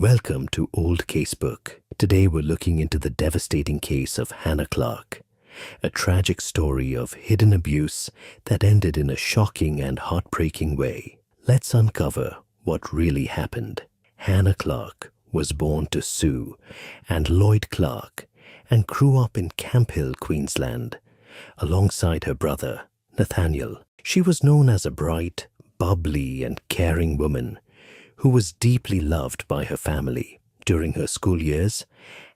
Welcome to Old Casebook. Today we're looking into the devastating case of Hannah Clarke, a tragic story of hidden abuse that ended in a shocking and heartbreaking way. Let's uncover what really happened. Hannah Clarke was born to Sue and Lloyd Clarke and grew up in Camp Hill, Queensland, alongside her brother, Nathaniel. She was known as a bright, bubbly and caring woman who was deeply loved by her family. During her school years,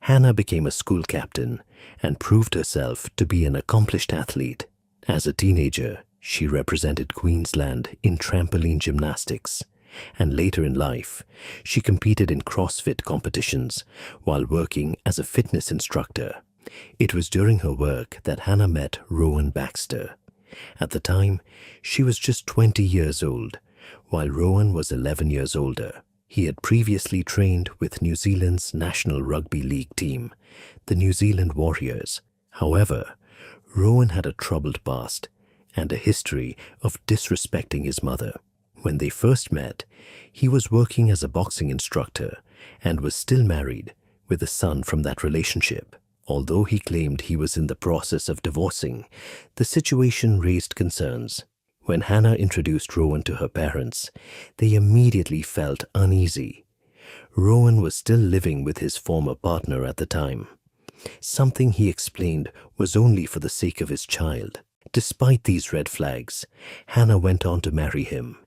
Hannah became a school captain and proved herself to be an accomplished athlete. As a teenager, she represented Queensland in trampoline gymnastics, and later in life, she competed in CrossFit competitions while working as a fitness instructor. It was during her work that Hannah met Rowan Baxter. At the time, she was just 20 years old, while Rowan was 11 years older. He had previously trained with New Zealand's National Rugby League team, the New Zealand Warriors. However, Rowan had a troubled past and a history of disrespecting his mother. When they first met, he was working as a boxing instructor and was still married with a son from that relationship. Although he claimed he was in the process of divorcing, the situation raised concerns. When Hannah introduced Rowan to her parents, they immediately felt uneasy. Rowan was still living with his former partner at the time, something he explained was only for the sake of his child. Despite these red flags, Hannah went on to marry him,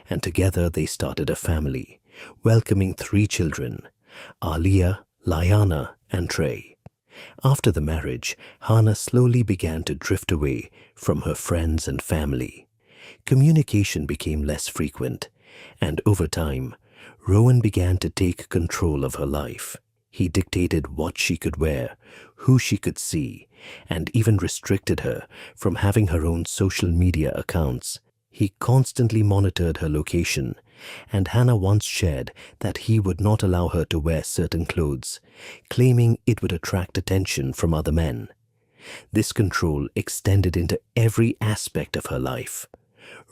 and together they started a family, welcoming 3 children, Aliyah, Liana, and Trey. After the marriage, Hannah slowly began to drift away from her friends and family. Communication became less frequent, and over time, Rowan began to take control of her life. He dictated what she could wear, who she could see, and even restricted her from having her own social media accounts. He constantly monitored her location, and Hannah once shared that he would not allow her to wear certain clothes, claiming it would attract attention from other men. This control extended into every aspect of her life.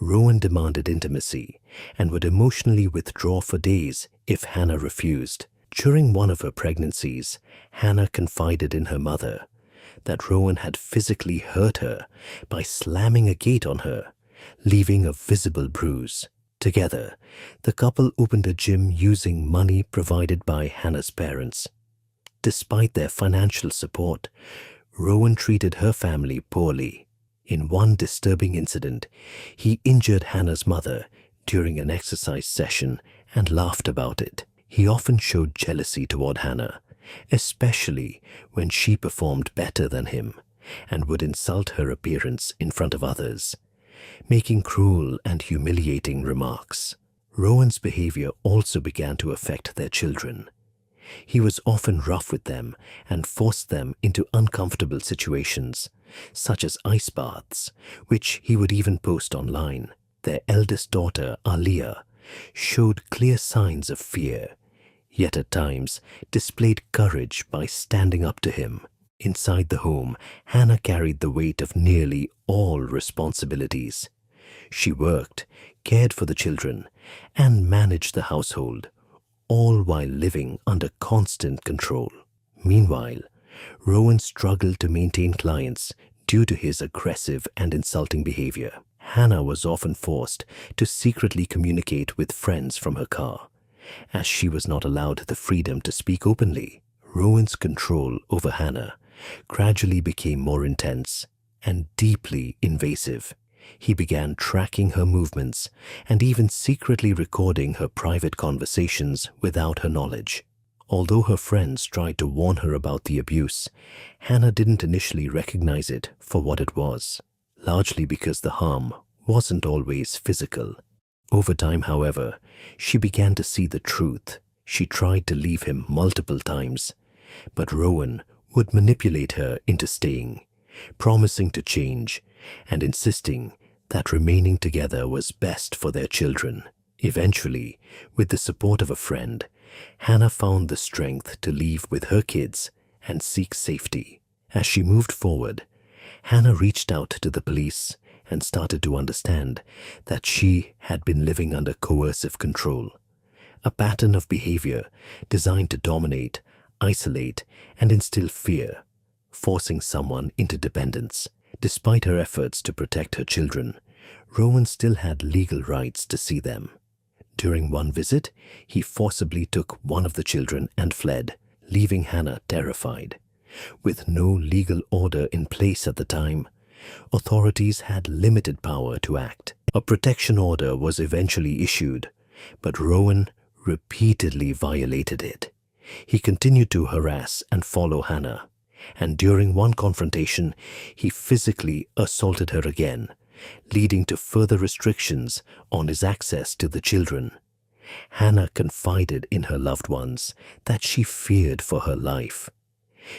Rowan demanded intimacy and would emotionally withdraw for days if Hannah refused. During one of her pregnancies, Hannah confided in her mother that Rowan had physically hurt her by slamming a gate on her, leaving a visible bruise. Together, the couple opened a gym using money provided by Hannah's parents. Despite their financial support, Rowan treated her family poorly. In one disturbing incident, he injured Hannah's mother during an exercise session and laughed about it. He often showed jealousy toward Hannah, especially when she performed better than him, and would insult her appearance in front of others, making cruel and humiliating remarks. Rowan's behavior also began to affect their children. He was often rough with them and forced them into uncomfortable situations, such as ice baths, which he would even post online. Their eldest daughter, Aliyah, showed clear signs of fear, yet at times displayed courage by standing up to him. Inside the home, Hannah carried the weight of nearly all responsibilities. She worked, cared for the children, and managed the household, all while living under constant control. Meanwhile, Rowan struggled to maintain clients due to his aggressive and insulting behavior. Hannah was often forced to secretly communicate with friends from her car, as she was not allowed the freedom to speak openly. Rowan's control over Hannah gradually became more intense and deeply invasive. He began tracking her movements and even secretly recording her private conversations without her knowledge. Although her friends tried to warn her about the abuse, Hannah didn't initially recognize it for what it was, largely because the harm wasn't always physical. Over time, however, she began to see the truth. She tried to leave him multiple times, but Rowan would manipulate her into staying, promising to change and insisting that remaining together was best for their children. Eventually, with the support of a friend, Hannah found the strength to leave with her kids and seek safety. As she moved forward, Hannah reached out to the police and started to understand that she had been living under coercive control. a pattern of behavior designed to dominate, isolate, and instill fear, forcing someone into dependence. Despite her efforts to protect her children, Rowan still had legal rights to see them. During one visit, he forcibly took one of the children and fled, leaving Hannah terrified. With no legal order in place at the time, authorities had limited power to act. A protection order was eventually issued, but Rowan repeatedly violated it. He continued to harass and follow Hannah, and during one confrontation, he physically assaulted her again, leading to further restrictions on his access to the children. Hannah confided in her loved ones that she feared for her life.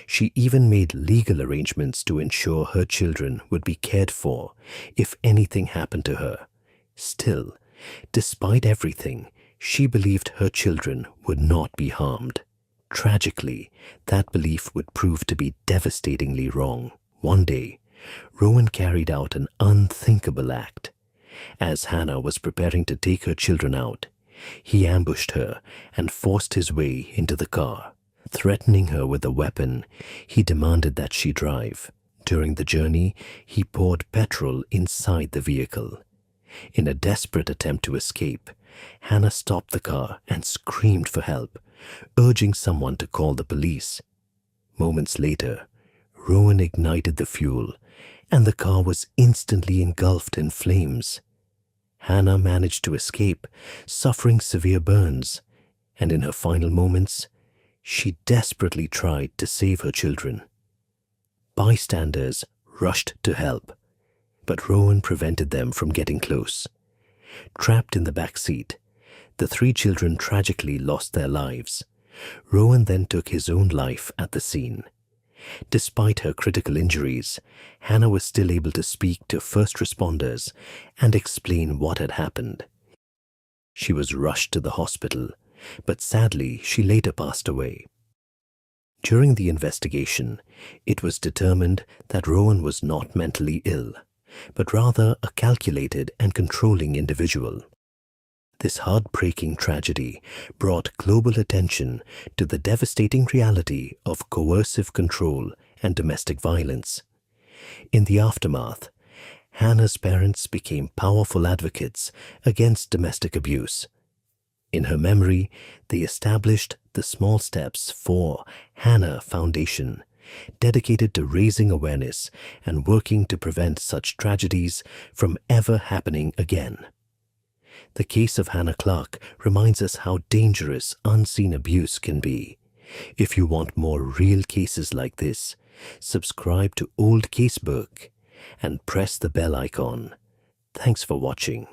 She even made legal arrangements to ensure her children would be cared for if anything happened to her. Still, despite everything, she believed her children would not be harmed. Tragically, that belief would prove to be devastatingly wrong. One day, Rowan carried out an unthinkable act. As Hannah was preparing to take her children out, he ambushed her and forced his way into the car. Threatening her with a weapon, he demanded that she drive. During the journey, he poured petrol inside the vehicle. In a desperate attempt to escape, Hannah stopped the car and screamed for help, urging someone to call the police. Moments later, Rowan ignited the fuel, and the car was instantly engulfed in flames. Hannah managed to escape, suffering severe burns, and in her final moments, she desperately tried to save her children. Bystanders rushed to help, but Rowan prevented them from getting close. Trapped in the back seat, the 3 children tragically lost their lives. Rowan then took his own life at the scene. Despite her critical injuries, Hannah was still able to speak to first responders and explain what had happened. She was rushed to the hospital, but sadly she later passed away. During the investigation, it was determined that Rowan was not mentally ill, but rather a calculated and controlling individual. This heartbreaking tragedy brought global attention to the devastating reality of coercive control and domestic violence. In the aftermath, Hannah's parents became powerful advocates against domestic abuse. In her memory, they established the Small Steps for Hannah Foundation, dedicated to raising awareness and working to prevent such tragedies from ever happening again. The case of Hannah Clarke reminds us how dangerous unseen abuse can be. If you want more real cases like this, subscribe to Old Casebook and press the bell icon. Thanks for watching.